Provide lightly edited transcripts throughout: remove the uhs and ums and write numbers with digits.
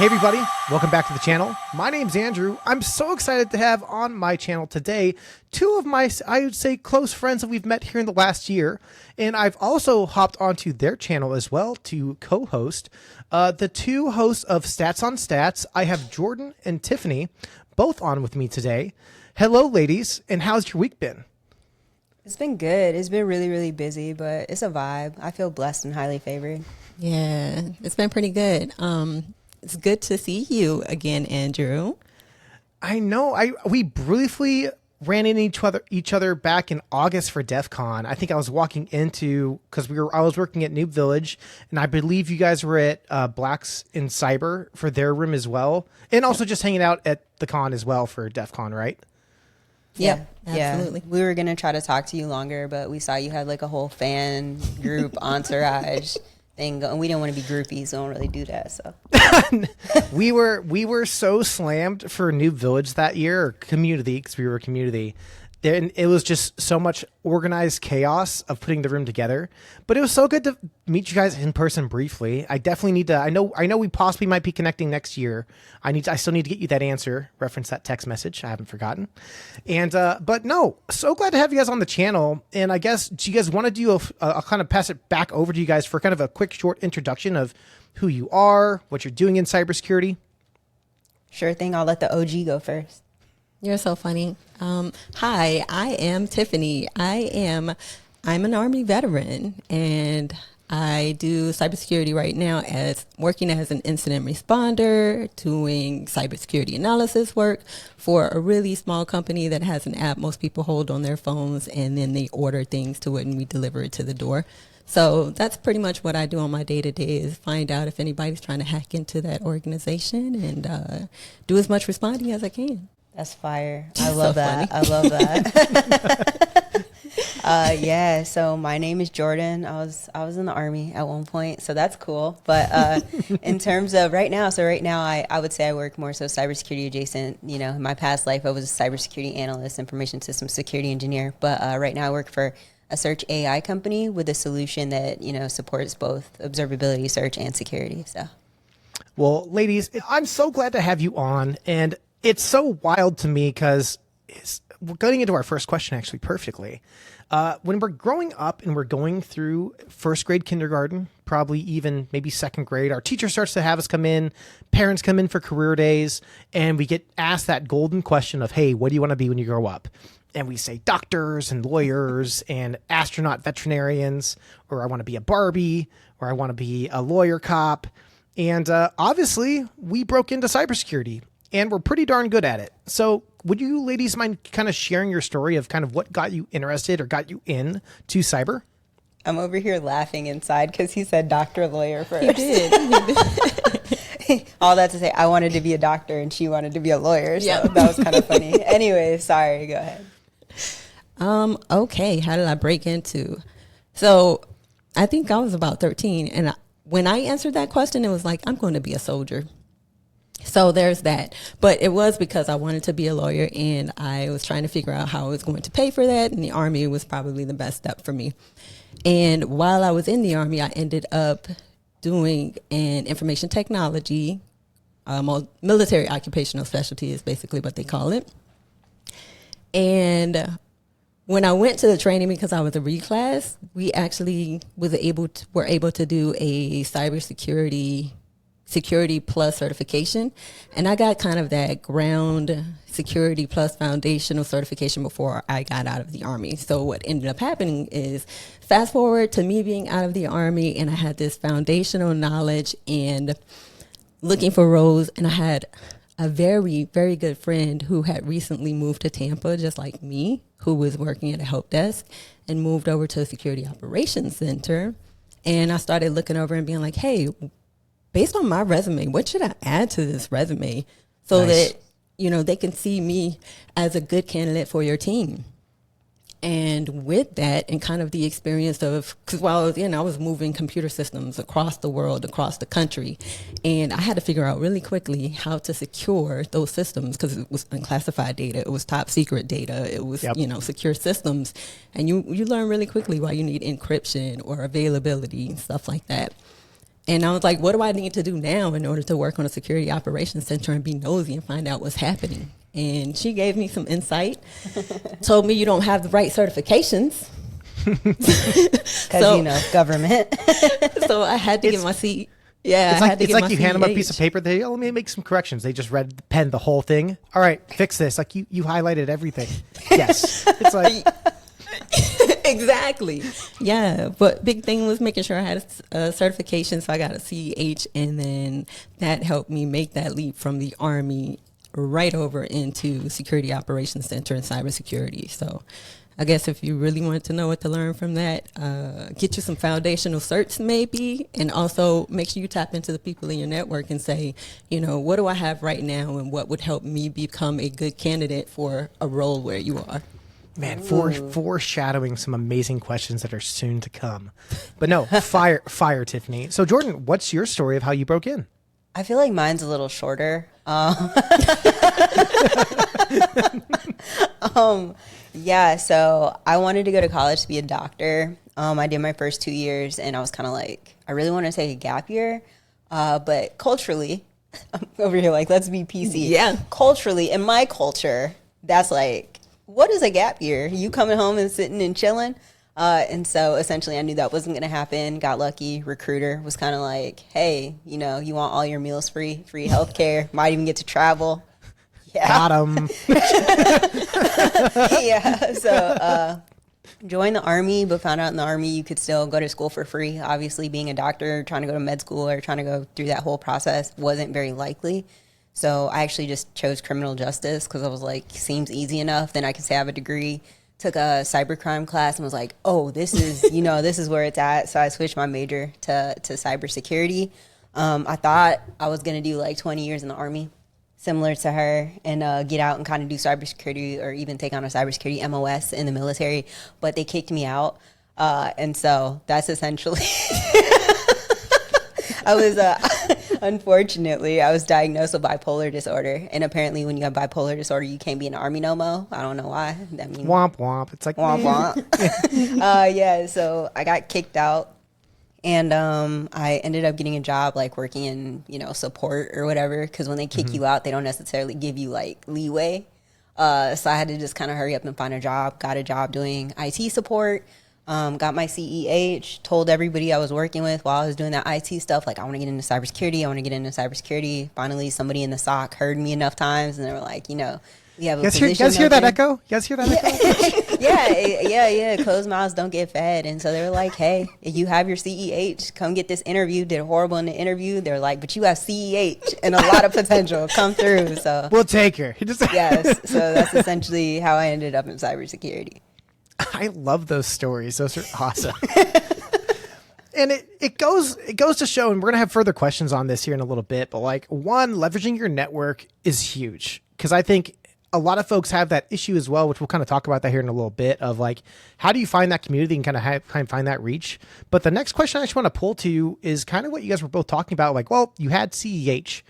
Hey everybody, welcome back to the channel. My name's Andrew. I'm so excited to have on my channel today two of my, I would say, close friends that we've met here in the last year. And I've also hopped onto their channel as well to co-host. The two hosts of Stats on Stats, I have Jordyn and Tiffany, both on with me today. Hello ladies, and how's your week been? It's been good. It's been really, really busy, but it's a vibe. I feel blessed and highly favored. Yeah, it's been pretty good. It's good to see you again, Andrew. I know. We briefly ran into each other back in August for DEF CON. I think I was walking into, because I was working at Noob Village, and I believe you guys were at Blacks in Cyber for their room as well, and also just hanging out at the con as well for DEF CON, right? Yeah, absolutely. Yeah. We were going to try to talk to you longer, but we saw you had like a whole fan group entourage thing, and we didn't want to be groupies, so don't really do that. So we were so slammed for Noob Village that year, or community, because we were a community. And it was just so much organized chaos of putting the room together. But it was so good to meet you guys in person briefly. I definitely need to. I know we possibly might be connecting next year. I still need to get you that answer. Reference that text message. I haven't forgotten. And but no, so glad to have you guys on the channel. And I guess, do you guys want to do I'll kind of pass it back over to you guys for kind of a quick, short introduction of who you are, what you're doing in cybersecurity? Sure thing. I'll let the OG go first. You're so funny. Hi, I am Tiffany. I'm an Army veteran, and I do cybersecurity right now as working as an incident responder, doing cybersecurity analysis work for a really small company that has an app most people hold on their phones, and then they order things to it and we deliver it to the door. So that's pretty much what I do on my day-to-day, is find out if anybody's trying to hack into that organization and do as much responding as I can. That's fire. I love that. I love that. Yeah, so my name is Jordyn. I was in the Army at one point, so that's cool. But in terms of right now, I would say I work more so cybersecurity adjacent. You know, in my past life, I was a cybersecurity analyst, information systems security engineer. But right now I work for a search AI company with a solution that, you know, supports both observability, search, and security. So, well, ladies, I'm so glad to have you on. And it's so wild to me because we're getting into our first question actually perfectly. When we're growing up and we're going through first grade kindergarten, probably even maybe second grade, our teacher starts to have us come in, parents come in for career days, and we get asked that golden question of, hey, what do you want to be when you grow up? And we say doctors and lawyers and astronaut veterinarians, or I want to be a Barbie, or I want to be a lawyer cop. And obviously, we broke into cybersecurity. And we're pretty darn good at it. So would you ladies mind kind of sharing your story of kind of what got you interested or got you in to cyber? I'm over here laughing inside because he said doctor, lawyer first. He did. All that to say, I wanted to be a doctor and she wanted to be a lawyer. So that was kind of funny. Anyway, sorry, go ahead. Okay, how did I break into? So I think I was about 13. And when I answered that question, it was like, I'm going to be a soldier. So there's that. But it was because I wanted to be a lawyer, and I was trying to figure out how I was going to pay for that, and the Army was probably the best step for me. And while I was in the Army, I ended up doing an information technology, military occupational specialty is basically what they call it. And when I went to the training, because I was a reclass, we actually were able to do a cybersecurity Security Plus certification, and I got kind of that ground Security Plus foundational certification before I got out of the Army. So what ended up happening is, fast forward to me being out of the Army, and I had this foundational knowledge and looking for roles, and I had a very, very good friend who had recently moved to Tampa, just like me, who was working at a help desk and moved over to a security operations center. And I started looking over and being like, hey, based on my resume, what should I add to this resume so that, you know, they can see me as a good candidate for your team? And with that, and kind of the experience of, because while I was in, I was moving computer systems across the world, across the country, and I had to figure out really quickly how to secure those systems, because it was unclassified data, it was top secret data, it was, you know, secure systems, and you learn really quickly why you need encryption or availability and stuff like that. And I was like, what do I need to do now in order to work on a security operations center and be nosy and find out what's happening? And she gave me some insight, told me you don't have the right certifications. Because, government. So I had to get my seat. Yeah, it's like you hand them a piece of paper. They let me make some corrections. They just pen the whole thing. All right, fix this. Like you highlighted everything. Yes, it's like exactly. Yeah, but big thing was making sure I had a certification. So I got a CEH, and then that helped me make that leap from the Army right over into Security Operations Center and cybersecurity. So I guess if you really wanted to know what to learn from that, get you some foundational certs maybe, and also make sure you tap into the people in your network and say, what do I have right now and what would help me become a good candidate for a role where you are. Man, foreshadowing some amazing questions that are soon to come. But no, fire, Tiffany. So Jordyn, what's your story of how you broke in? I feel like mine's a little shorter. Yeah, so I wanted to go to college to be a doctor. I did my first 2 years, and I was kind of like, I really want to take a gap year. But culturally, I'm over here like, let's be PC. Yeah. Culturally, in my culture, that's like, what is a gap year? You coming home and sitting and chilling? And so essentially I knew that wasn't going to happen. Got lucky. Recruiter was kind of like, hey, you want all your meals free healthcare, might even get to travel. Yeah. Got him. Yeah. So joined the Army, but found out in the Army you could still go to school for free. Obviously, being a doctor, trying to go to med school or trying to go through that whole process wasn't very likely. So I actually just chose criminal justice because I was like, seems easy enough. Then I can say I have a degree. Took a cybercrime class and was like, oh, this is, this is where it's at. So I switched my major to cybersecurity. I thought I was going to do like 20 years in the Army, similar to her, and get out and kind of do cybersecurity or even take on a cybersecurity MOS in the military. But they kicked me out. And so that's essentially, I was, unfortunately, I was diagnosed with bipolar disorder. And apparently when you have bipolar disorder, you can't be in the Army no more. I don't know why. I mean, womp womp. It's like womp womp. Yeah, so I got kicked out. And I ended up getting a job like working in, support or whatever. Because when they kick you out, they don't necessarily give you like leeway. So I had to just kind of hurry up and find a job. Got a job doing IT support. Got my CEH, told everybody I was working with while I was doing that IT stuff, like, I want to get into cybersecurity. Finally, somebody in the SOC heard me enough times, and they were like, we have a position. You guys hear that echo? You guys hear that echo? Yeah. Closed mouths don't get fed. And so they were like, hey, if you have your CEH, come get this interview. Did horrible in the interview. They're like, but you have CEH and a lot of potential. Come through. So we'll take her. Yes. So that's essentially how I ended up in cybersecurity. I love those stories. Those are awesome. And it goes to show, and we're going to have further questions on this here in a little bit, but like, one, leveraging your network is huge, because I think a lot of folks have that issue as well, which we'll kind of talk about that here in a little bit, of like, how do you find that community and kind of find that reach? But the next question I just want to pull to is kind of what you guys were both talking about. Like, well, you had CEH.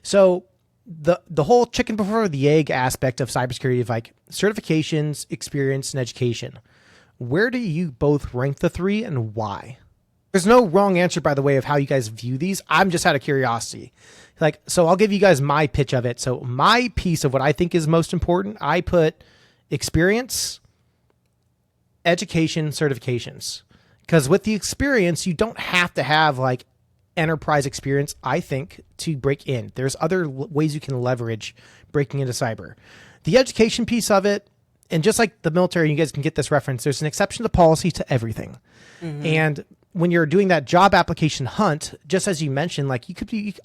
So the whole chicken before the egg aspect of cybersecurity, of like certifications, experience, and education. Where do you both rank the three, and why? There's no wrong answer, by the way, of how you guys view these. I'm just out of curiosity. Like, so I'll give you guys my pitch of it. So my piece of what I think is most important, I put experience, education, certifications. Because with the experience, you don't have to have like enterprise experience, I think, to break in. There's other ways you can leverage breaking into cyber. The education piece of it, and just like the military, you guys can get this reference, there's an exception to policy to everything. Mm-hmm. And when you're doing that job application hunt, just as you mentioned, like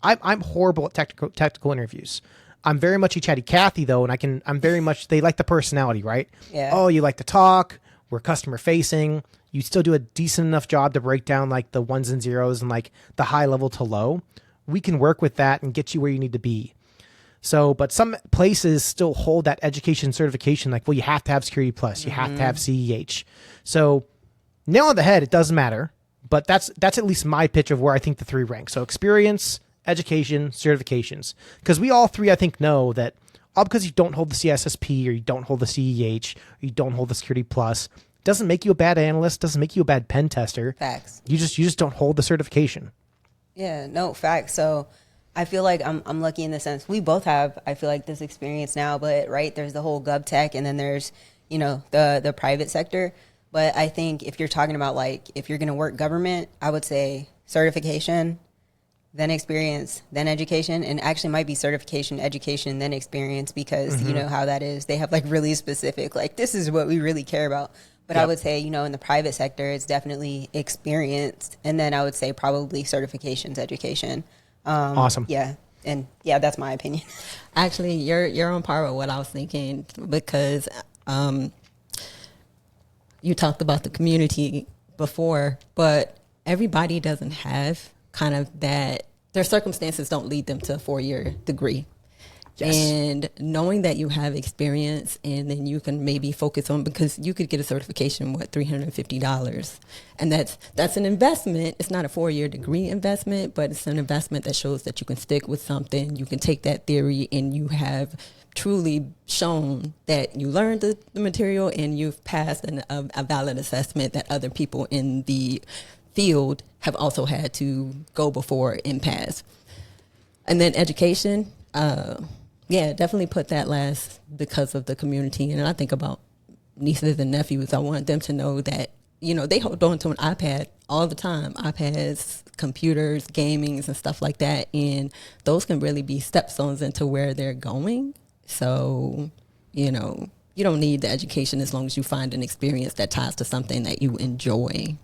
I'm horrible at technical interviews. I'm very much a chatty Cathy though, and I'm very much, they like the personality, right? Yeah. Oh, you like to talk. We're customer facing. You still do a decent enough job to break down like the ones and zeros and like the high level to low. We can work with that and get you where you need to be. So, but some places still hold that education certification. Like, well, you have to have Security Plus. You have to have CEH. So nail on the head, it doesn't matter. But that's at least my pitch of where I think the three rank. So experience, education, certifications. Because we all three, I think, know that all because you don't hold the CSSP or you don't hold the CEH or you don't hold the Security Plus doesn't make you a bad analyst, doesn't make you a bad pen tester. Facts. You just don't hold the certification. Yeah, no, facts. So I feel like I'm lucky in the sense we both have, I feel like, this experience now, but right, there's the whole gov tech and then there's, the private sector. But I think if you're talking about like, if you're going to work government, I would say certification, then experience, then education, and actually might be certification, education, then experience, because you know how that is. They have like really specific, like this is what we really care about. But I would say, in the private sector, it's definitely experience. And then I would say probably certifications, education. Awesome. Yeah. And yeah, that's my opinion. Actually, you're on par with what I was thinking, because you talked about the community before, but everybody doesn't have kind of that. Their circumstances don't lead them to a 4-year degree. Yes. And knowing that you have experience, and then you can maybe focus on, because you could get a certification, $350, and that's an investment. It's not a 4-year degree investment, but it's an investment that shows that you can stick with something. You can take that theory, and you have truly shown that you learned the material, and you've passed a valid assessment that other people in the field have also had to go before and pass. And then education. Yeah, definitely put that last because of the community. And I think about nieces and nephews. I want them to know that, they hold on to an iPad all the time. iPads, computers, gamings, and stuff like that. And those can really be stepstones into where they're going. So, you don't need the education as long as you find an experience that ties to something that you enjoy.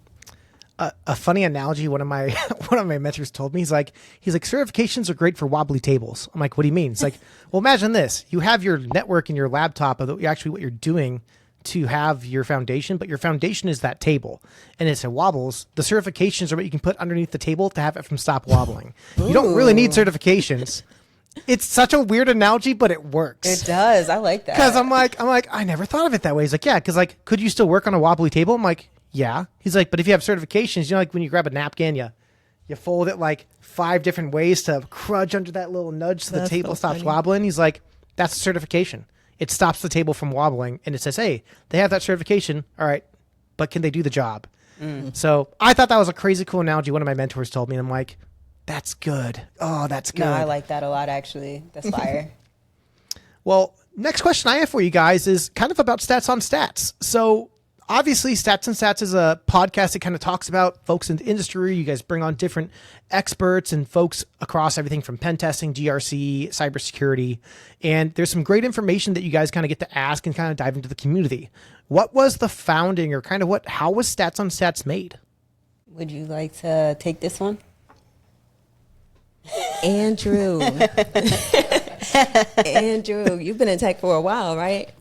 A funny analogy one of my mentors told me, he's like certifications are great for wobbly tables. I'm like, what do you mean? It's like, well, imagine this. You have your network and your laptop of actually what you're doing to have your foundation, but your foundation is that table, and it's a wobbles. The certifications are what you can put underneath the table to have it from stop wobbling. You don't really need certifications. It's such a weird analogy, but it works. It does. I like that. Because I'm like, I never thought of it that way. He's like, yeah, because like, could you still work on a wobbly table? I'm like, yeah. He's like, but if you have certifications, like when you grab a napkin, you fold it like 5 different ways to crunch under that little nudge so the table stops wobbling. He's like, that's a certification. It stops the table from wobbling, and it says, hey, they have that certification. All right, but can they do the job? So I thought that was a crazy cool analogy. One of my mentors told me, and I'm like, that's good. Oh, that's good. No, I like that a lot, actually. That's fire. Well, next question I have for you guys is kind of about stats on stats. So obviously, Stats and Stats is a podcast that kind of talks about folks in the industry. You guys bring on different experts and folks across everything from pen testing, GRC, cybersecurity. And there's some great information that you guys kind of get to ask and kind of dive into the community. What was the founding, or kind of how was Stats on Stats made? Would you like to take this one? Andrew. Andrew, you've been in tech for a while, right?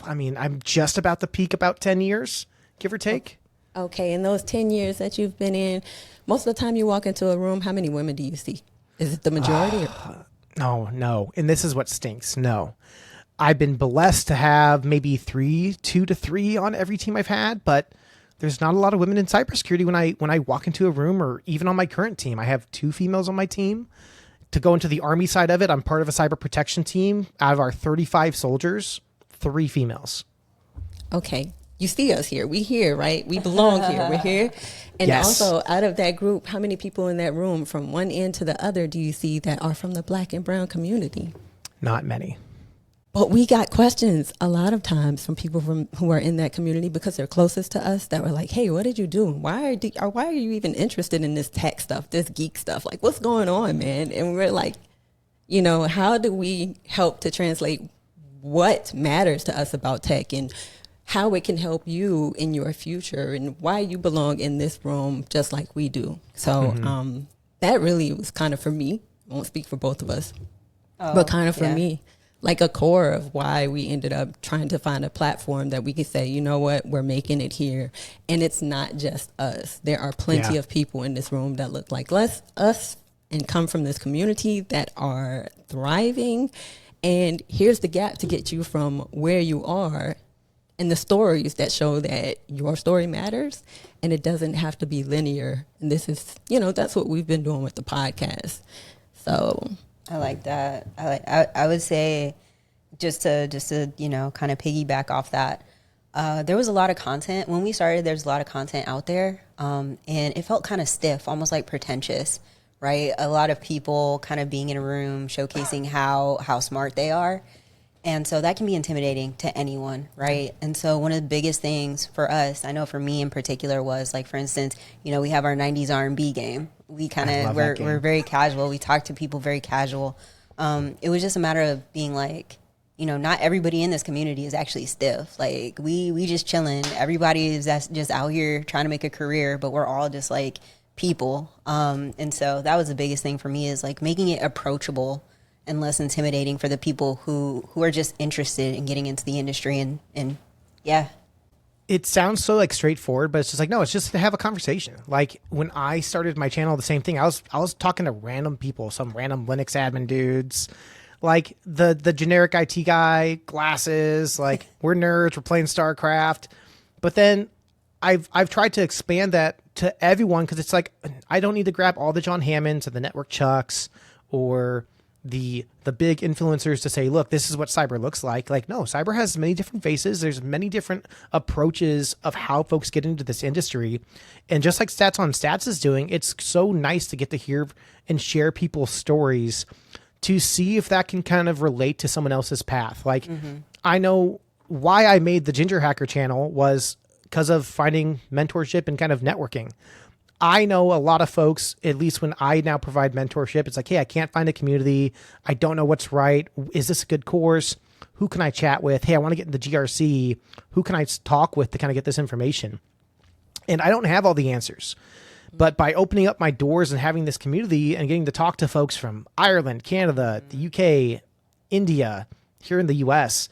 I mean, I'm just about to peak about 10 years, give or take. Okay, in those 10 years that you've been in, most of the time you walk into a room, how many women do you see? Is it the majority? No. And this is what stinks. No. I've been blessed to have maybe 2 to 3 on every team I've had, but there's not a lot of women in cybersecurity when I walk into a room, or even on my current team. I have 2 females on my team. To go into the Army side of it, I'm part of a cyber protection team. Out of our 35 soldiers, 3 females. Okay. You see us here. We here, right? We belong here. We're here. And yes. Also, out of that group, how many people in that room from one end to the other do you see that are from the Black and brown community? Not many. But we got questions a lot of times from people who are in that community, because they're closest to us, that were like, hey, what did you do? Why are you even interested in this tech stuff, this geek stuff? Like, what's going on, man? And we're like, how do we help to translate what matters to us about tech, and how it can help you in your future, and why you belong in this room just like we do. So that really was kind of, for me, I won't speak for both of us, but kind of for me, like a core of why we ended up trying to find a platform that we could say, you know what, we're making it here. And it's not just us. There are plenty of people in this room that look like us and come from this community that are thriving. And here's the gap to get you from where you are, and the stories that show that your story matters, and it doesn't have to be linear. And this is, that's what we've been doing with the podcast. So I like that. I would say, just to kind of piggyback off that, There was a lot of content. When we started, there's a lot of content out there. And it felt kind of stiff, almost like pretentious, right? A lot of people kind of being in a room showcasing how smart they are. And so that can be intimidating to anyone, right? And so one of the biggest things for us, I know for me in particular, was like, for instance, we have our 90s R&B game. We kind of, we're very casual. We talk to people very casual. It was just a matter of being like, not everybody in this community is actually stiff. Like we just chilling. Everybody is just out here trying to make a career, but we're all just like people. And so that was the biggest thing for me, is like making it approachable and less intimidating for the people who are just interested in getting into the industry. And yeah. It sounds so like straightforward, but it's just like, no, it's just to have a conversation. Like when I started my channel, the same thing. I was talking to random people, some random Linux admin dudes, like the generic IT guy, glasses, like we're nerds, we're playing StarCraft. But then I've tried to expand that to everyone, because it's like, I don't need to grab all the John Hammonds and the network chucks or the big influencers to say, look, this is what cyber looks like. Like, no, cyber has many different faces. There's many different approaches of how folks get into this industry. And just like Stats on Stats is doing, it's so nice to get to hear and share people's stories to see if that can kind of relate to someone else's path. Like, I know why I made the GingerHacker channel was because of finding mentorship and kind of networking. I know a lot of folks, at least when I now provide mentorship, it's like, hey, I can't find a community. I don't know what's right. Is this a good course? Who can I chat with? Hey, I want to get into GRC. Who can I talk with to kind of get this information? And I don't have all the answers. But by opening up my doors and having this community and getting to talk to folks from Ireland, Canada, the UK, India, here in the US,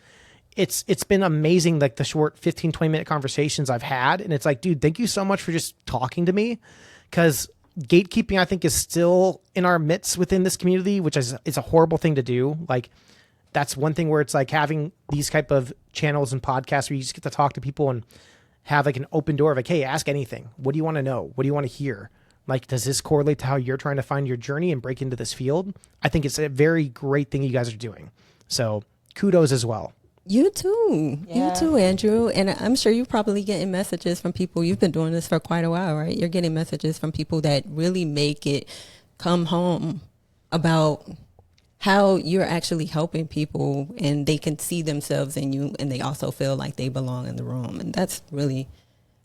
it's been amazing, like the short 15, 20-minute conversations I've had. And it's like, dude, thank you so much for just talking to me, because gatekeeping, I think, is still in our midst within this community, which is a horrible thing to do. Like, that's one thing where it's like having these type of channels and podcasts where you just get to talk to people and have like an open door of like, hey, ask anything. What do you want to know? What do you want to hear? Like, does this correlate to how you're trying to find your journey and break into this field? I think it's a very great thing you guys are doing. So kudos as well. You too. Yeah. You too, Andrew. And I'm sure you're probably getting messages from people. You've been doing this for quite a while, right? You're getting messages from people that really make it come home about how you're actually helping people, and they can see themselves in you, and they also feel like they belong in the room. And that's really,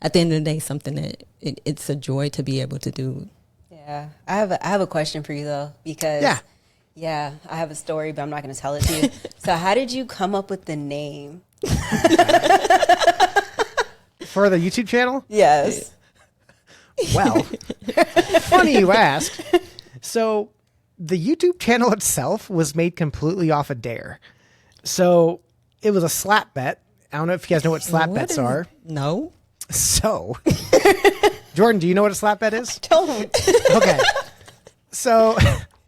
at the end of the day, something that it's a joy to be able to do. Yeah. I have a question for you, though, because yeah, I have a story, but I'm not going to tell it to you. So how did you come up with the name? For the YouTube channel? Yes. Well, funny you ask. So the YouTube channel itself was made completely off a dare. So it was a slap bet. I don't know if you guys know what slap bets are. No. So, Jordyn, do you know what a slap bet is? Don't. Okay. So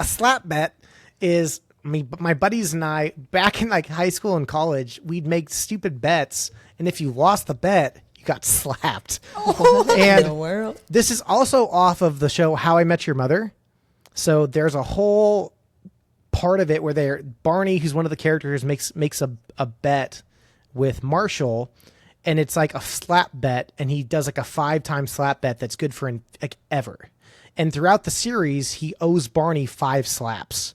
a slap bet is my buddies and I, back in like high school and college, we'd make stupid bets. And if you lost the bet, you got slapped. In the world. This is also off of the show How I Met Your Mother. So there's a whole part of it where Barney, who's one of the characters, makes a bet with Marshall, and it's like a slap bet, and he does like a 5-time slap bet that's good for like ever. And throughout the series, he owes Barney 5 slaps.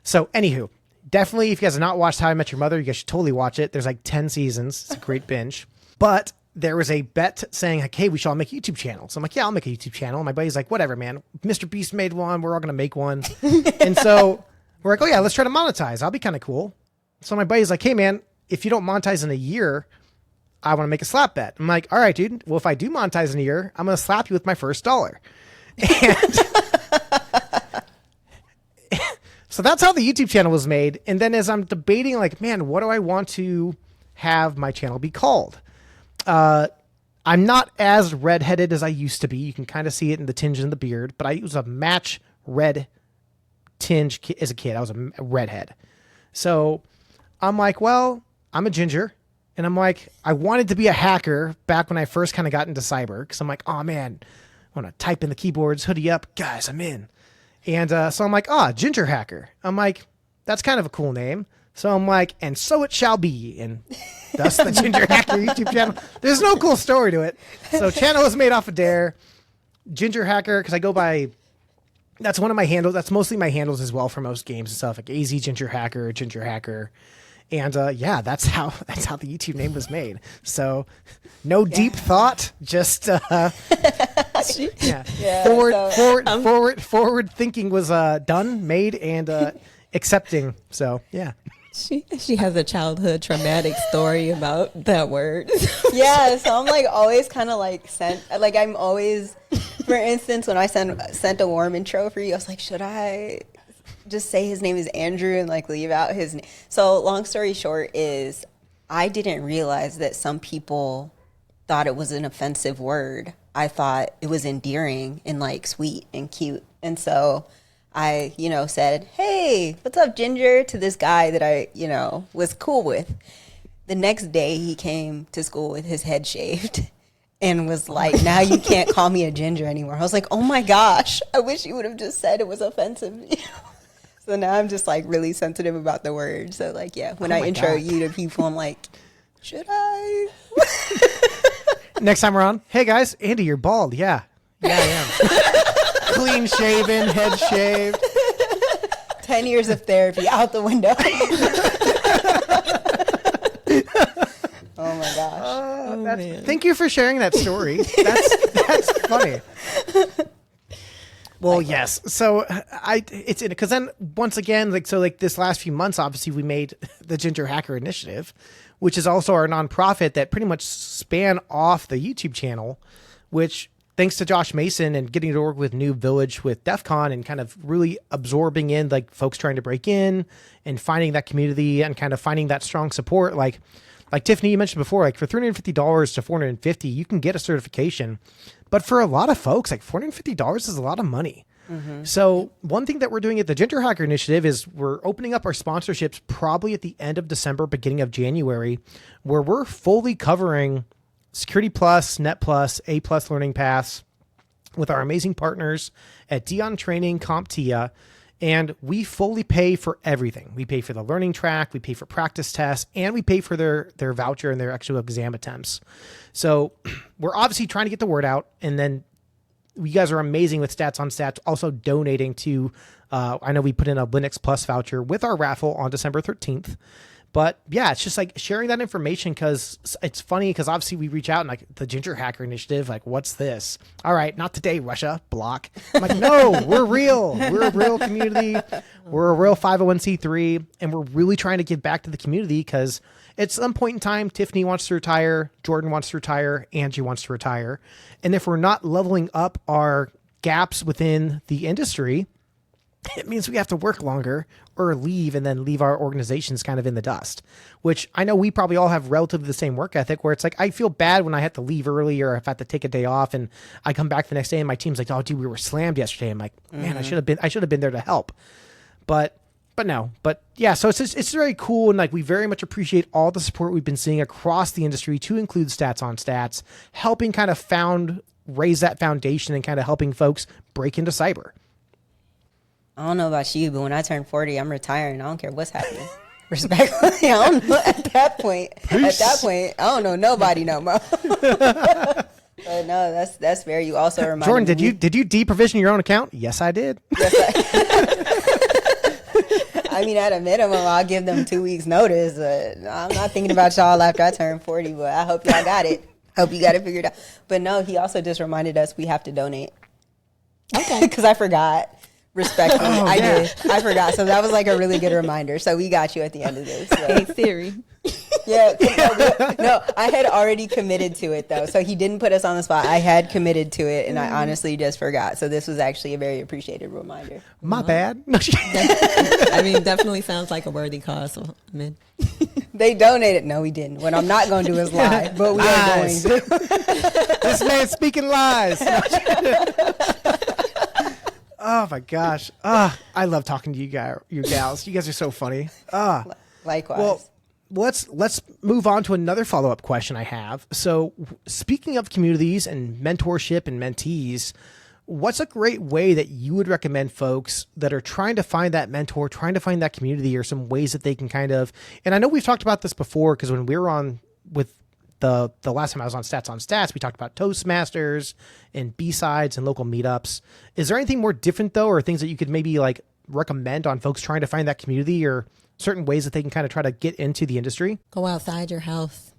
So anywho, definitely, if you guys have not watched How I Met Your Mother, you guys should totally watch it. There's like 10 seasons. It's a great binge. But there was a bet saying like, hey, we should all make a YouTube channel. So I'm like, yeah, I'll make a YouTube channel. And my buddy's like, whatever, man. Mr. Beast made one. We're all going to make one. And so we're like, oh yeah, let's try to monetize. That'll be kind of cool. So my buddy's like, hey man, if you don't monetize in a year, I want to make a slap bet. I'm like, all right, dude. Well, if I do monetize in a year, I'm going to slap you with my first $1. And so that's how the YouTube channel was made. And then as I'm debating, like, man, what do I want to have my channel be called? I'm not as redheaded as I used to be. You can kind of see it in the tinge in the beard, but I was a match red tinge as a kid. I was a redhead. So I'm like, well, I'm a ginger. And I'm like, I wanted to be a hacker back when I first kind of got into cyber. Because I'm like, oh man, I want to type in the keyboards, hoodie up. Guys, I'm in. And so I'm like, GingerHacker. I'm like, that's kind of a cool name. So I'm like, and so it shall be. And thus the GingerHacker YouTube channel. There's no cool story to it. So channel is made off of Dare. GingerHacker, because I go by, that's one of my handles. That's mostly my handles as well for most games and stuff, like AZ GingerHacker, GingerHacker. And yeah, that's how the YouTube name was made. So no deep thought, just forward thinking was done, made, and accepting. So yeah. She has a childhood traumatic story about that word. Yeah, so I'm like always kind of like I'm always, for instance, when I sent a warm intro for you, I was like, should I just say his name is Andrew and like leave out his name? So long story short is I didn't realize that some people thought it was an offensive word. I thought it was endearing and like sweet and cute. And so I, said, hey, what's up, Ginger, to this guy that I, was cool with. The next day he came to school with his head shaved and was like, now you can't call me a ginger anymore. I was like, oh my gosh, I wish you would have just said it was offensive. So now I'm just like really sensitive about the word. So like, yeah, when I intro you to people, I'm like, should I? Next time around, hey guys, Andy, you're bald. Yeah, I am. Clean shaven, head shaved. 10 years of therapy out the window. Oh my gosh. Thank you for sharing that story. That's funny. Well, yes. So it's in it because then once again, this last few months, obviously we made the GingerHacker Initiative, which is also our nonprofit that pretty much span off the YouTube channel, which thanks to Josh Mason and getting to work with New Village with DEF CON and kind of really absorbing in like folks trying to break in and finding that community and kind of finding that strong support. Like Tiffany, you mentioned before, like for $350 to $450, you can get a certification. But for a lot of folks, like $450 is a lot of money. Mm-hmm. So one thing that we're doing at the GingerHacker Initiative is we're opening up our sponsorships probably at the end of December, beginning of January, where we're fully covering Security Plus, Net Plus, A Plus Learning Paths with our amazing partners at Dion Training, CompTIA, and we fully pay for everything. We pay for the learning track, we pay for practice tests, and we pay for their voucher and their actual exam attempts. So we're obviously trying to get the word out, and then you guys are amazing with Stats on Stats, also donating to, I know we put in a Linux Plus voucher with our raffle on December 13th. But yeah, it's just like sharing that information because it's funny because obviously we reach out and like the GingerHacker Initiative, like, what's this? All right, not today, Russia, block. I'm like, no, we're real. We're a real community. We're a real 501c3. And we're really trying to give back to the community because at some point in time, Tiffany wants to retire, Jordyn wants to retire, Angie wants to retire. And if we're not leveling up our gaps within the industry, it means we have to work longer or leave and then leave our organizations kind of in the dust, which I know we probably all have relatively the same work ethic where it's like, I feel bad when I have to leave early or if I have to take a day off and I come back the next day and my team's like, oh dude, we were slammed yesterday. I'm like, man, I should have been there to help. But yeah, so it's very cool. And like, we very much appreciate all the support we've been seeing across the industry to include Stats on Stats, helping kind of raise that foundation and kind of helping folks break into cyber. I don't know about you, but when I turn 40, I'm retiring. I don't care what's happening. Respectfully, I don't know at that point. Peace. At that point, I don't know nobody no more. But no, that's fair. You also reminded Jordyn, did you deprovision your own account? Yes, I did. Yes, I mean, at a minimum, I'll give them 2 weeks notice. I'm not thinking about y'all after I turn 40, but I hope y'all got it. Hope you got it figured out. But no, he also just reminded us we have to donate. Okay. Because I forgot. Respectfully, I did. I forgot. So that was like a really good reminder. So we got you at the end of this. So. Hey, Siri. Yeah. No, I had already committed to it, though. So he didn't put us on the spot. I had committed to it, and I honestly just forgot. So this was actually a very appreciated reminder. My bad. I mean, definitely sounds like a worthy cause. So, I mean. They donated. No, we didn't. What I'm not going to do is lie, but we are going to. This man's speaking lies. Oh my gosh. I love talking to you gals. You guys are so funny. Likewise. Well, let's move on to another follow-up question I have. So speaking of communities and mentorship and mentees, what's a great way that you would recommend folks that are trying to find that mentor, trying to find that community, or some ways that they can kind of, and I know we've talked about this before, because when we were on with the last time I was on Stats, we talked about Toastmasters and B-sides and local meetups. Is there anything more different though, or things that you could maybe like recommend on folks trying to find that community, or certain ways that they can kind of try to get into the industry? Go outside your house.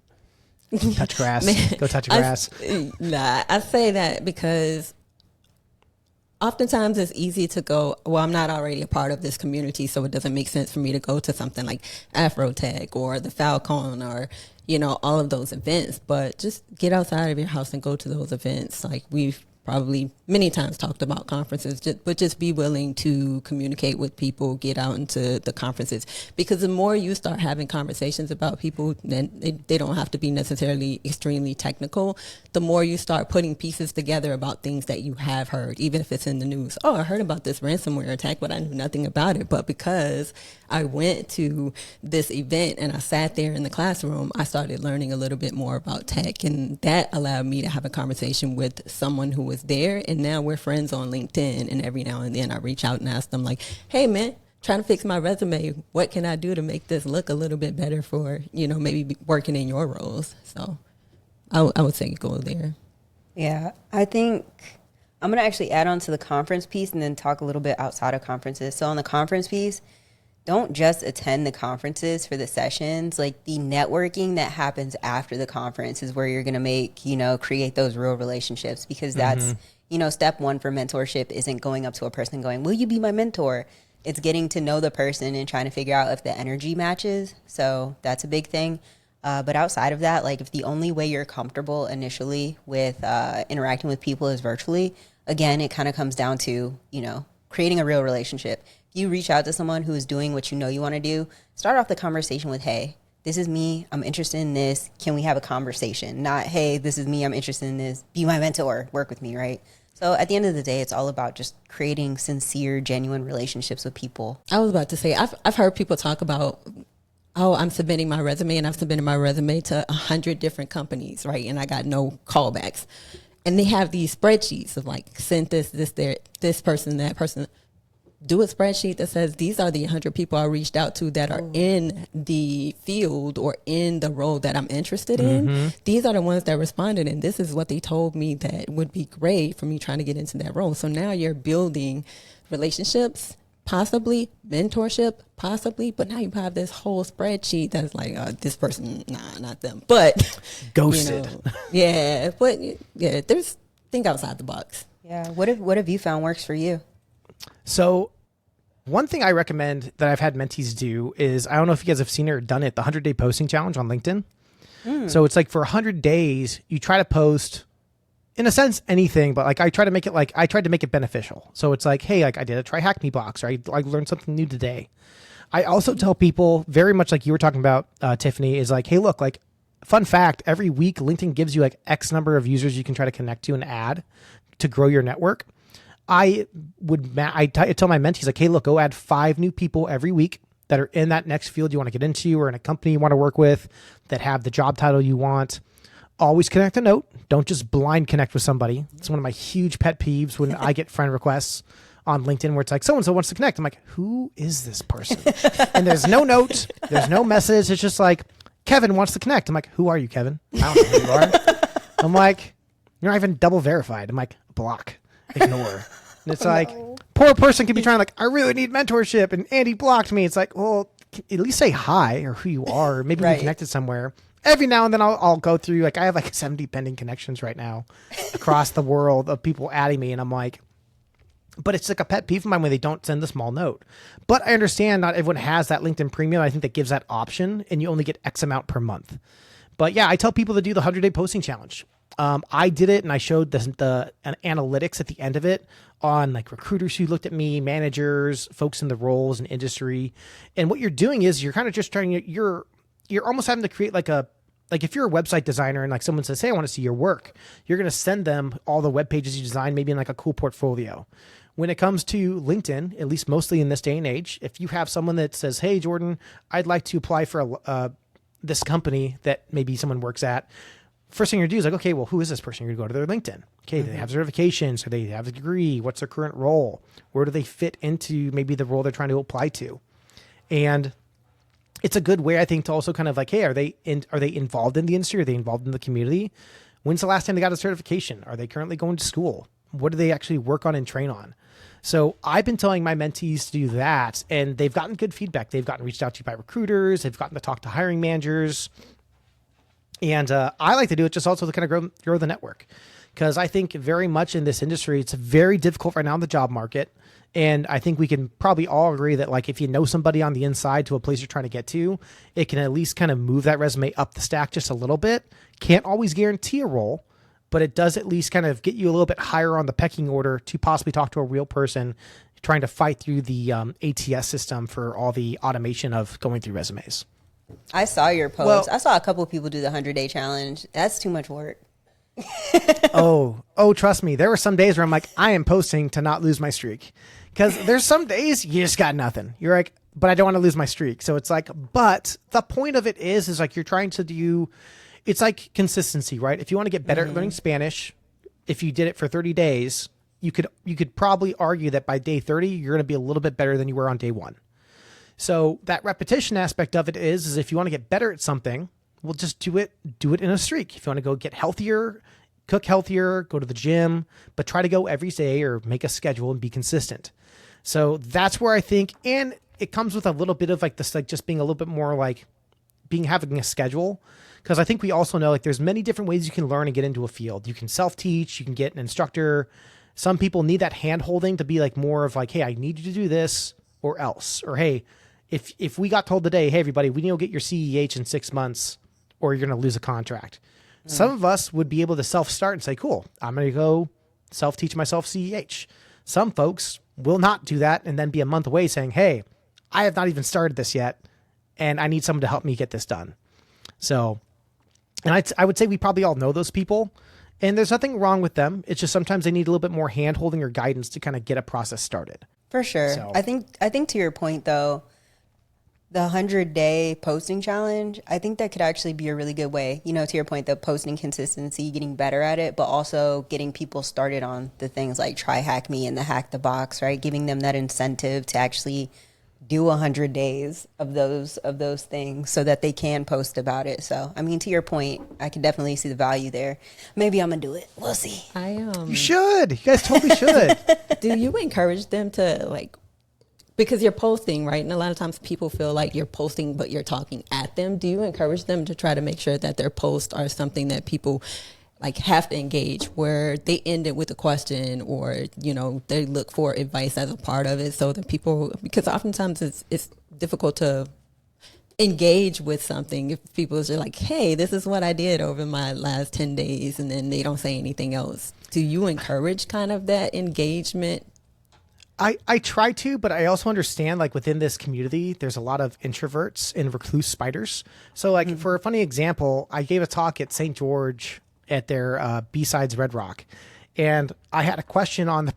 Touch grass. Go touch grass. I say that because oftentimes it's easy to go, well, I'm not already a part of this community, so it doesn't make sense for me to go to something like Afrotech or the Falcon or, all of those events. But just get outside of your house and go to those events. Like we've probably many times talked about conferences, but just be willing to communicate with people, get out into the conferences, because the more you start having conversations about people, then they don't have to be necessarily extremely technical. The more you start putting pieces together about things that you have heard, even if it's in the news. Oh, I heard about this ransomware attack, but I knew nothing about it. But because I went to this event and I sat there in the classroom, I started learning a little bit more about tech, and that allowed me to have a conversation with someone who was there. And now we're friends on LinkedIn, and every now and then I reach out and ask them like, hey man, trying to fix my resume. What can I do to make this look a little bit better for, maybe working in your roles? So I would say go there. Yeah, I think I'm going to actually add on to the conference piece and then talk a little bit outside of conferences. So on the conference piece, don't just attend the conferences for the sessions. Like the networking that happens after the conference is where you're going to make, create those real relationships, because that's, step one for mentorship isn't going up to a person going, will you be my mentor? It's getting to know the person and trying to figure out if the energy matches. So that's a big thing. But outside of that, like if the only way you're comfortable initially with interacting with people is virtually, again, it kind of comes down to, creating a real relationship. If you reach out to someone who is doing what you want to do, start off the conversation with, hey, this is me, I'm interested in this, can we have a conversation? Not, hey, this is me, I'm interested in this, be my mentor, work with me, right? So at the end of the day, it's all about just creating sincere, genuine relationships with people. I was about to say, I've heard people talk about, oh, I'm submitting my resume, and I've submitted my resume to 100 different companies, right? And I got no callbacks. And they have these spreadsheets of like, send this person, that person. Do a spreadsheet that says these are the 100 people I reached out to that are in the field or in the role that I'm interested in. These are the ones that responded, and this is what they told me that would be great for me trying to get into that role. So now you're building relationships, possibly mentorship, possibly, but now you have this whole spreadsheet that's like, this person, nah, not them, but ghosted. There's think outside the box. Yeah. What have you found works for you? So one thing I recommend that I've had mentees do is, I don't know if you guys have seen it or done it, the 100-day posting challenge on LinkedIn. So it's like for 100 days, you try to post, in a sense, anything, but like I tried to make it beneficial. So it's like, hey, like I did a try hack me box, or I learned something new today. I also tell people, very much like you were talking about, Tiffany, is like, hey, look, like fun fact, every week LinkedIn gives you like X number of users you can try to connect to and add to grow your network. I tell my mentees, like, hey, look, go add 5 new people every week that are in that next field you want to get into, or in a company you want to work with, that have the job title you want. Always connect a note. Don't just blind connect with somebody. It's one of my huge pet peeves when I get friend requests on LinkedIn where it's like, so-and-so wants to connect. I'm like, who is this person? And there's no note. There's no message. It's just like, Kevin wants to connect. I'm like, who are you, Kevin? I don't know who you are. I'm like, you're not even double verified. I'm like, block. Ignore. And it's poor person can be trying, like, I really need mentorship, and Andy blocked me. It's like, well, at least say hi or who you are. Maybe we connected somewhere. Every now and then I'll go through, like, I have like 70 pending connections right now across the world of people adding me, and I'm like, but it's like a pet peeve of mine when they don't send the small note. But I understand not everyone has that LinkedIn Premium. I think that gives that option, and you only get X amount per month. But yeah, I tell people to do the 100-day posting challenge. I did it, and I showed the analytics at the end of it on like recruiters who looked at me, managers, folks in the roles and industry. And what you're doing is you're kind of just you're almost having to create like if you're a website designer and like someone says, hey, I want to see your work, you're going to send them all the web pages you design, maybe in like a cool portfolio. When it comes to LinkedIn, at least mostly in this day and age, if you have someone that says, hey, Jordyn, I'd like to apply for this company that maybe someone works at, first thing you're gonna do is like, okay, well, who is this person? You're gonna go to their LinkedIn. Okay, do they have certifications? Do they have a degree? What's their current role? Where do they fit into maybe the role they're trying to apply to? And it's a good way, I think, to also kind of like, hey, are they involved in the industry? Are they involved in the community? When's the last time they got a certification? Are they currently going to school? What do they actually work on and train on? So I've been telling my mentees to do that, and they've gotten good feedback. They've gotten reached out to by recruiters. They've gotten to talk to hiring managers. And I like to do it just also to kind of grow the network, because I think very much in this industry, it's very difficult right now in the job market. And I think we can probably all agree that like if you know somebody on the inside to a place you're trying to get to, it can at least kind of move that resume up the stack just a little bit. Can't always guarantee a role, but it does at least kind of get you a little bit higher on the pecking order to possibly talk to a real person trying to fight through the ATS system for all the automation of going through resumes. I saw your post. Well, I saw a couple of people do the 100-day challenge. That's too much work. oh, trust me. There were some days where I'm like, I am posting to not lose my streak. Because there's some days you just got nothing. You're like, but I don't want to lose my streak. So it's like, but the point of it is like you're trying to do, it's like consistency, right? If you want to get better at learning Spanish, if you did it for 30 days, you could probably argue that by day 30, you're going to be a little bit better than you were on day 1. So that repetition aspect of it is if you want to get better at something, well, just do it in a streak. If you want to go get healthier, cook healthier, go to the gym, but try to go every day or make a schedule and be consistent. So that's where I think, and it comes with a little bit of like this, like just being a little bit more like having a schedule. Because I think we also know like there's many different ways you can learn and get into a field. You can self-teach, you can get an instructor. Some people need that hand holding to be like more of like, hey, I need you to do this or else. Or hey, if we got told today, hey, everybody, we need to get your CEH in 6 months or you're going to lose a contract. Some of us would be able to self-start and say, cool, I'm going to go self-teach myself CEH. Some folks will not do that and then be a month away saying, hey, I have not even started this yet and I need someone to help me get this done. So, and I would say we probably all know those people and there's nothing wrong with them. It's just sometimes they need a little bit more hand holding or guidance to kind of get a process started. For sure. So, I think to your point though, the 100-day posting challenge, I think that could actually be a really good way, you know, to your point, the posting consistency, getting better at it, but also getting people started on the things like Try Hack Me and the Hack the Box, right? Giving them that incentive to actually do 100 days of those things so that they can post about it. So, I mean, to your point, I can definitely see the value there. Maybe I'm going to do it. We'll see. You should. You guys totally should. Do you encourage them to like, because you're posting, right? And a lot of times people feel like you're posting, but you're talking at them. Do you encourage them to try to make sure that their posts are something that people like have to engage, where they end it with a question or, you know, they look for advice as a part of it so that people, because oftentimes it's difficult to engage with something if people are like, hey, this is what I did over my last 10 days, and then they don't say anything else. Do you encourage kind of that engagement? I try to, but I also understand like within this community, there's a lot of introverts and recluse spiders. So like for a funny example, I gave a talk at St. George at their B-Sides Red Rock. And I had a question on my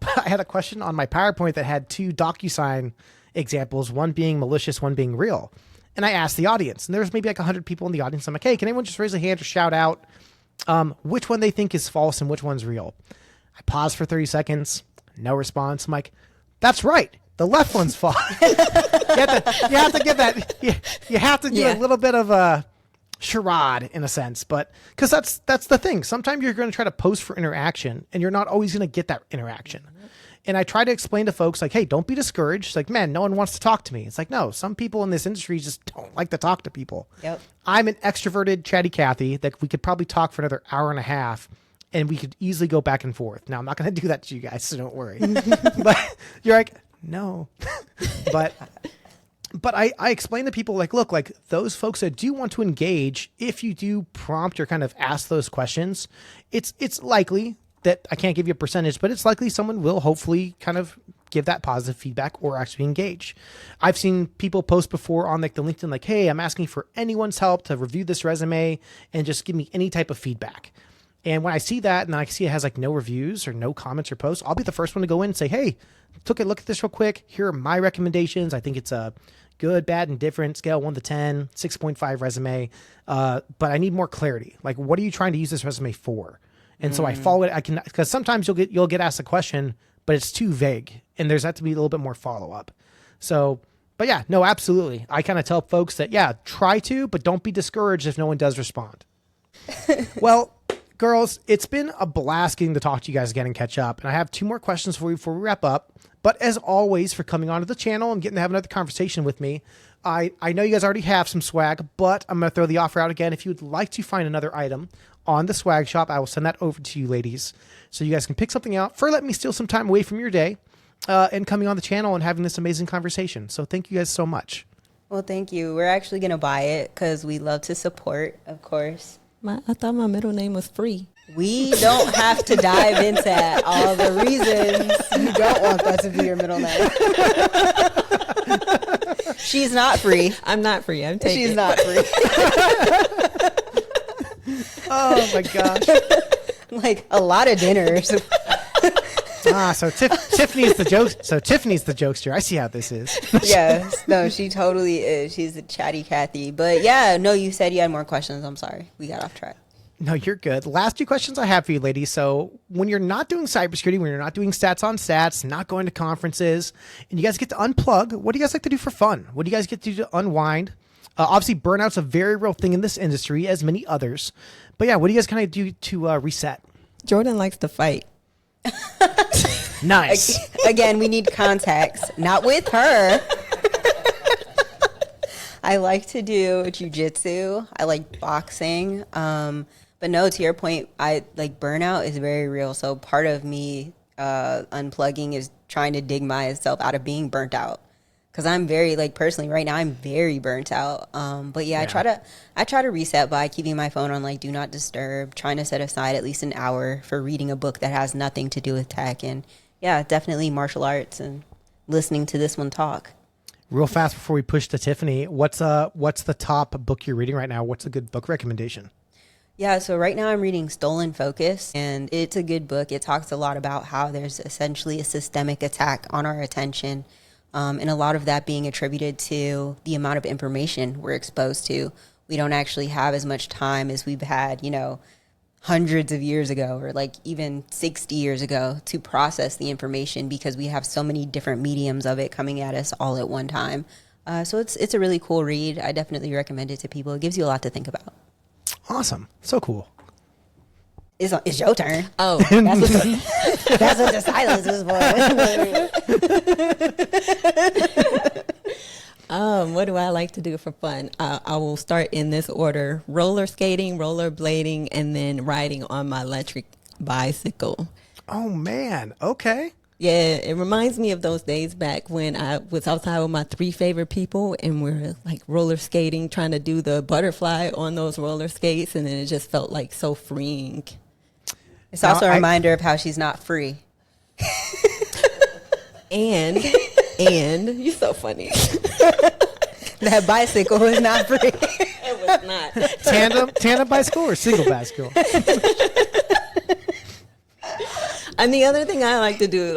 PowerPoint that had 2 DocuSign examples, one being malicious, one being real. And I asked the audience, and there's maybe like 100 people in the audience. I'm like, hey, can anyone just raise a hand or shout out which one they think is false and which one's real? I paused for 30 seconds, no response. I'm like, that's right. The left one's false. you have to give that. You have to do a little bit of a charade in a sense, but because that's the thing. Sometimes you're going to try to post for interaction, and you're not always going to get that interaction. And I try to explain to folks like, hey, don't be discouraged. It's like, man, no one wants to talk to me. It's like, no, some people in this industry just don't like to talk to people. Yep. I'm an extroverted chatty Cathy that we could probably talk for another hour and a half. And we could easily go back and forth. Now, I'm not going to do that to you guys, so don't worry. But you're like, no. but I explain to people like, look, like those folks that do want to engage, if you do prompt or kind of ask those questions, it's likely that I can't give you a percentage, but it's likely someone will hopefully kind of give that positive feedback or actually engage. I've seen people post before on like the LinkedIn, like, hey, I'm asking for anyone's help to review this resume and just give me any type of feedback. And when I see that and then I see it has like no reviews or no comments or posts, I'll be the first one to go in and say, hey, took a look at this real quick. Here are my recommendations. I think it's a good, bad, and different scale 1 to 10, 6.5 resume. But I need more clarity. Like, what are you trying to use this resume for? And so I follow it. Because sometimes you'll get asked a question, but it's too vague and there's have to be a little bit more follow up. So, but yeah, no, absolutely. I kind of tell folks that, yeah, try to, but don't be discouraged if no one does respond. Well, girls, it's been a blast getting to talk to you guys again and catch up. And I have 2 more questions for you before we wrap up. But as always, for coming onto the channel and getting to have another conversation with me, I know you guys already have some swag, but I'm going to throw the offer out again. If you would like to find another item on the swag shop, I will send that over to you ladies so you guys can pick something out for letting me steal some time away from your day and coming on the channel and having this amazing conversation. So thank you guys so much. Well, thank you. We're actually going to buy it because we love to support, of course. I thought my middle name was Free. We don't have to dive into all the reasons you don't want that to be your middle name. She's not free. I'm not free. I'm taking She's not free. Oh my gosh. Like a lot of dinners. So Tiffany's the joke. So Tiffany's the jokester. I see how this is. Yes. No, she totally is. She's a chatty Cathy. But yeah, no, you said you had more questions. I'm sorry. We got off track. No, you're good. Last 2 questions I have for you, ladies. So when you're not doing cybersecurity, when you're not doing stats on stats, not going to conferences, and you guys get to unplug, what do you guys like to do for fun? What do you guys get to do to unwind? Obviously, burnout's a very real thing in this industry, as many others. But yeah, what do you guys kind of do to reset? Jordyn likes to fight. Nice. Again, we need contacts. Not with her. I like to do jujitsu. I like boxing. But no, to your point, I like burnout is very real. So part of me unplugging is trying to dig myself out of being burnt out. Because I'm very, like, personally right now I'm very burnt out. But yeah, I try to reset by keeping my phone on like do not disturb, trying to set aside at least an hour for reading a book that has nothing to do with tech, and yeah, definitely martial arts and listening to this one talk. Real fast before we push to Tiffany, what's the top book you're reading right now? What's a good book recommendation? Yeah, so right now I'm reading Stolen Focus, and it's a good book. It talks a lot about how there's essentially a systemic attack on our attention, and a lot of that being attributed to the amount of information we're exposed to. We don't actually have as much time as we've had, hundreds of years ago, or like even 60 years ago, to process the information because we have so many different mediums of it coming at us all at one time. So it's a really cool read. I definitely recommend it to people. It gives you a lot to think about. Awesome. So cool. It's your turn. Oh, That's what the silence was for. what do I like to do for fun? I will start in this order: roller skating, roller blading, and then riding on my electric bicycle. Oh man. Okay. Yeah, it reminds me of those days back when I was outside with my 3 favorite people and we're like roller skating, trying to do the butterfly on those roller skates, and then it just felt like so freeing. It's also a reminder of how she's not free. And you're so funny. That bicycle is not free. It was not. Tandem bicycle or single bicycle? And the other thing I like to do,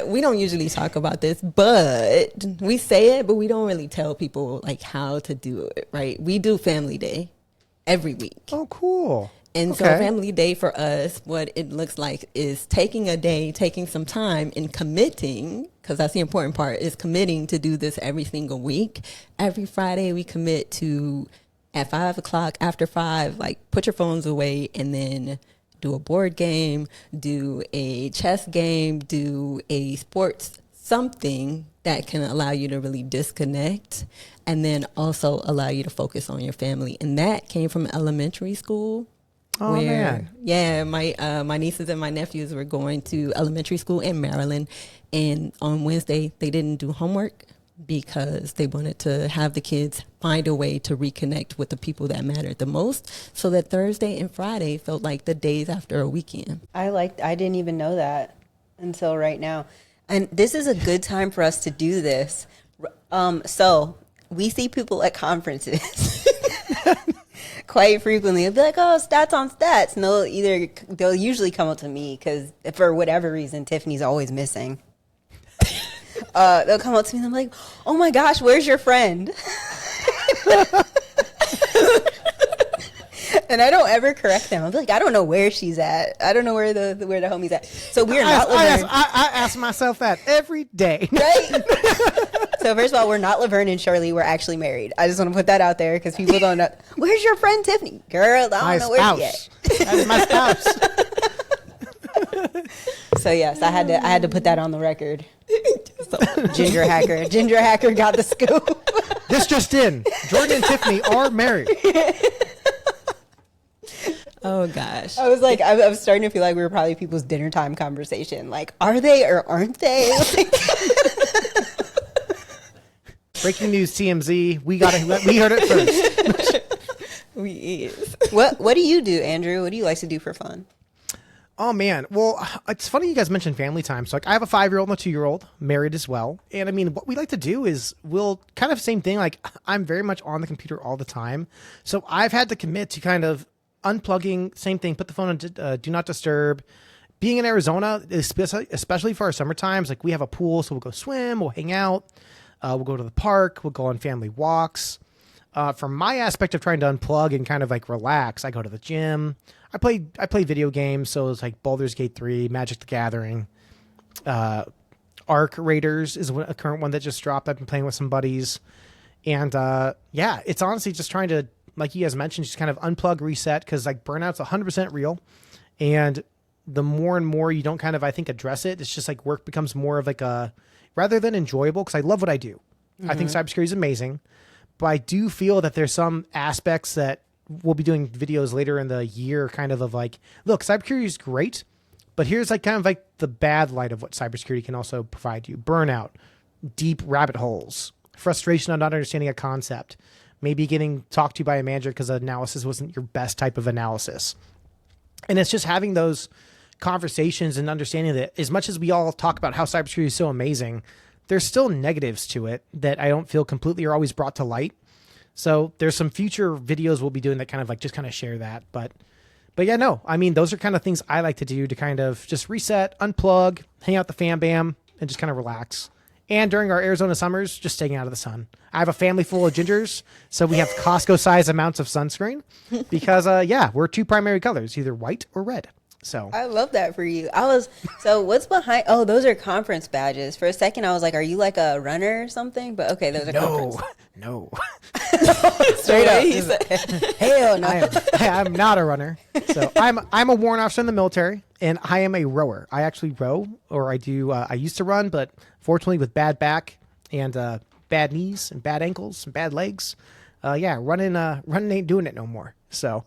we don't usually talk about this, but we say it, but we don't really tell people like how to do it, right? We do Family Day every week. Oh, cool. And so Family Day for us, what it looks like is taking a day, taking some time and committing, because that's the important part, is committing to do this every single week. Every Friday we commit to, at 5 o'clock, after 5, like put your phones away and then do a board game, do a chess game, do a sports something that can allow you to really disconnect and then also allow you to focus on your family. And that came from elementary school. Oh, man. Yeah, my nieces and my nephews were going to elementary school in Maryland, and on Wednesday they didn't do homework because they wanted to have the kids find a way to reconnect with the people that mattered the most, so that Thursday and Friday felt like the days after a weekend. I didn't even know that until right now. And this is a good time for us to do this. So we see people at conferences quite frequently. They'll be like, "Oh, stats on stats," and they'll usually come up to me because for whatever reason, Tiffany's always missing. They'll come up to me and I'm like, "Oh my gosh, where's your friend?" And I don't ever correct them. I'll be like, "I don't know where she's at. I don't know where the homie's at." So we're not Laverne. I ask myself that every day. Right? So first of all, we're not Laverne and Shirley. We're actually married. I just want to put that out there because people don't know. Where's your friend Tiffany? Girl, I don't know where she at. That's my spouse. So yes, I had to put that on the record. GingerHacker got the scoop. This just in: Jordyn and Tiffany are married. Oh gosh. I was like, I was starting to feel like we were probably people's dinner time conversation. Like, are they or aren't they? Breaking news, TMZ. We heard it first. We is. What do you do, Andrew? What do you like to do for fun? Oh man, well, it's funny you guys mentioned family time. So like, I have a 5-year-old and a 2-year-old, married as well. And I mean, what we like to do is we'll kind of same thing. Like, I'm very much on the computer all the time, so I've had to commit to kind of unplugging. Same thing. Put the phone on do not disturb. Being in Arizona, especially for our summer times, like we have a pool, so we'll go swim, we'll hang out, we'll go to the park, we'll go on family walks. From my aspect of trying to unplug and kind of like relax, I go to the gym. I play video games, so it's like Baldur's Gate 3, Magic the Gathering, Ark Raiders is a current one that just dropped. I've been playing with some buddies, and yeah, it's honestly just trying to, like you guys mentioned, just kind of unplug, reset, because like burnout's 100% real, and the more and more you don't kind of, I think, address it, it's just like work becomes more of like a, rather than enjoyable, because I love what I do. Mm-hmm. I think cybersecurity is amazing, but I do feel that there's some aspects that we'll be doing videos later in the year kind of like, look, cybersecurity is great, but here's like kind of like the bad light of what cybersecurity can also provide you. Burnout, deep rabbit holes, frustration on not understanding a concept, maybe getting talked to by a manager because the analysis wasn't your best type of analysis. And it's just having those conversations and understanding that as much as we all talk about how cybersecurity is so amazing, there's still negatives to it that I don't feel completely are always brought to light. So there's some future videos we'll be doing that kind of like just kind of share that. But yeah, no, I mean, those are kind of things I like to do to kind of just reset, unplug, hang out the fam bam, and just kind of relax. And during our Arizona summers, just staying out of the sun. I have a family full of gingers, so we have Costco-sized amounts of sunscreen because, yeah, we're 2 primary colors, either white or red. So I love that for you. So what's behind? Oh, those are conference badges. For a second, I was like, are you like a runner or something? But okay, those are conference. No. Straight up. He said, hell no. I'm not a runner. So I'm a warrant officer in the military, and I am a rower. I actually row, or I do. I used to run, but fortunately with bad back and bad knees and bad ankles and bad legs, yeah, running ain't doing it no more. So.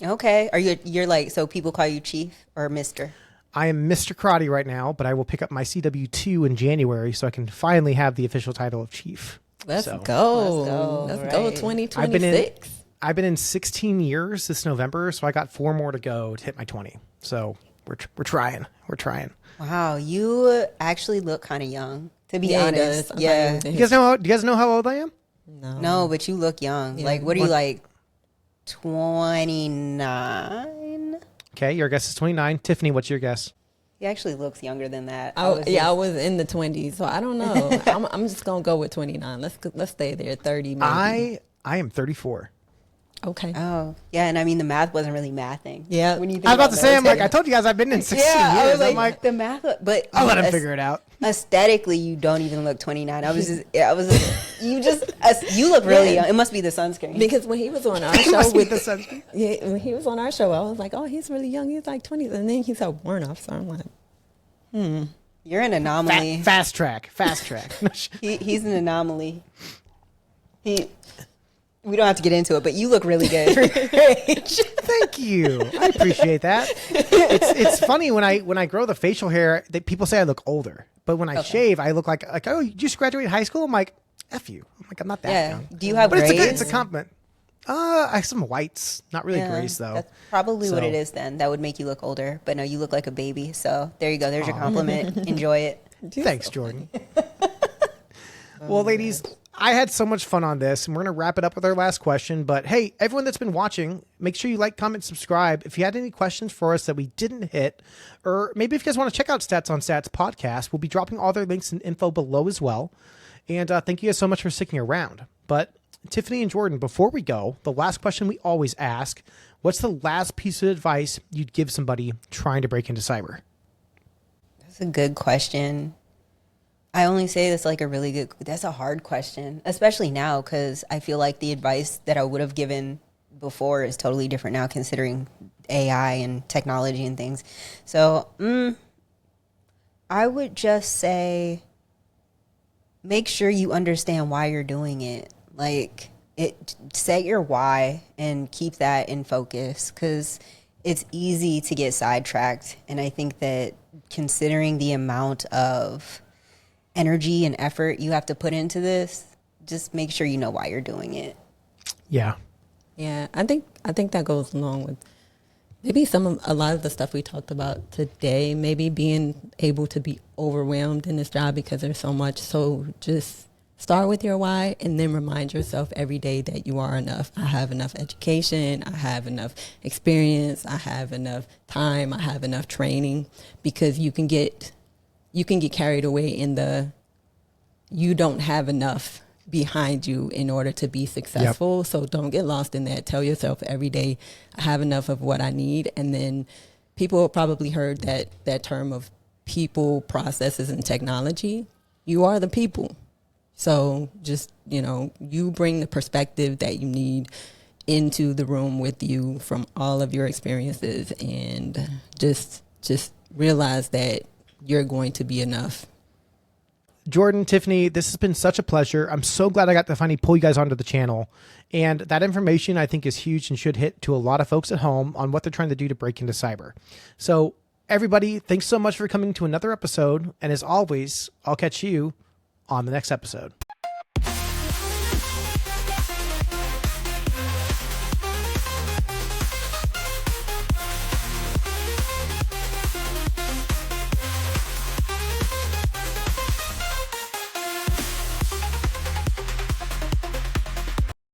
Okay. You're like, so people call you Chief or Mr.? I am Mr. Karate right now, but I will pick up my CW2 in January, so I can finally have the official title of Chief. Let's go. Let's go 2026. I've been in 16 years this November, so I got 4 more to go to hit my 20. So we're trying. We're trying. Wow, you actually look kind of young, to be honest. Yeah. Do you guys know how old I am? No, but you look young. Yeah. Like, what are you like? 29. Okay, your guess is 29. Tiffany, what's your guess? He actually looks younger than that. I was in the 20s, so I don't know. I'm just gonna go with 29. Let's stay there. 30 maybe. I am 34. Okay. Oh, yeah, and I mean the math wasn't really mathing. Yeah. When you think I was about to say, I'm like, I told you guys I've been in 16 years. I was like the math, but I'll let him figure it out. Aesthetically, you don't even look 29. You look really young. It must be the sunscreen. Because when he was on our show with the sunscreen. Yeah, when he was on our show, I was like, oh, he's really young. He's like 20s, and then he's a warrant officer. I'm like, You're an anomaly. Fast track. He's an anomaly. We don't have to get into it, but you look really good for your age. Thank you. I appreciate that. It's funny when I grow the facial hair that people say I look older, but when I shave, I look like oh, you just graduated high school. I'm like, F you. I'm like, I'm not that young. Do you have but grays? It's a compliment. I have some whites, not really grays though. That's probably what it is then. That would make you look older, but no, you look like a baby. So there you go. There's your compliment. Enjoy it. Thanks, Jordyn. Well, ladies, I had so much fun on this, and we're going to wrap it up with our last question. But hey, everyone that's been watching, make sure you like, comment, subscribe. If you had any questions for us that we didn't hit, or maybe if you guys want to check out Stats on Stats podcast, we'll be dropping all their links and info below as well. And thank you guys so much for sticking around. But Tiffany and Jordyn, before we go, the last question we always ask, what's the last piece of advice you'd give somebody trying to break into cyber? That's a good question. I only say that's like a really good, that's a hard question, especially now, because I feel like the advice that I would have given before is totally different now, considering AI and technology and things. So I would just say, make sure you understand why you're doing it. Like, set your why and keep that in focus, because it's easy to get sidetracked. And I think that considering the amount of energy and effort you have to put into this, just make sure you know why you're doing it. Yeah. Yeah, I think that goes along with maybe a lot of the stuff we talked about today, maybe being able to be overwhelmed in this job because there's so much. So just start with your why and then remind yourself every day that you are enough. I have enough education. I have enough experience. I have enough time. I have enough training, because you can get carried away in the you don't have enough behind you in order to be successful. Yep. So don't get lost in that. Tell yourself every day, I have enough of what I need. And then people have probably heard that term of people, processes, and technology. You are the people. So just, you bring the perspective that you need into the room with you from all of your experiences, and just realize that you're going to be enough. Jordyn, Tiffany, this has been such a pleasure. I'm so glad I got to finally pull you guys onto the channel. And that information I think is huge and should hit to a lot of folks at home on what they're trying to do to break into cyber. So everybody, thanks so much for coming to another episode. And as always, I'll catch you on the next episode.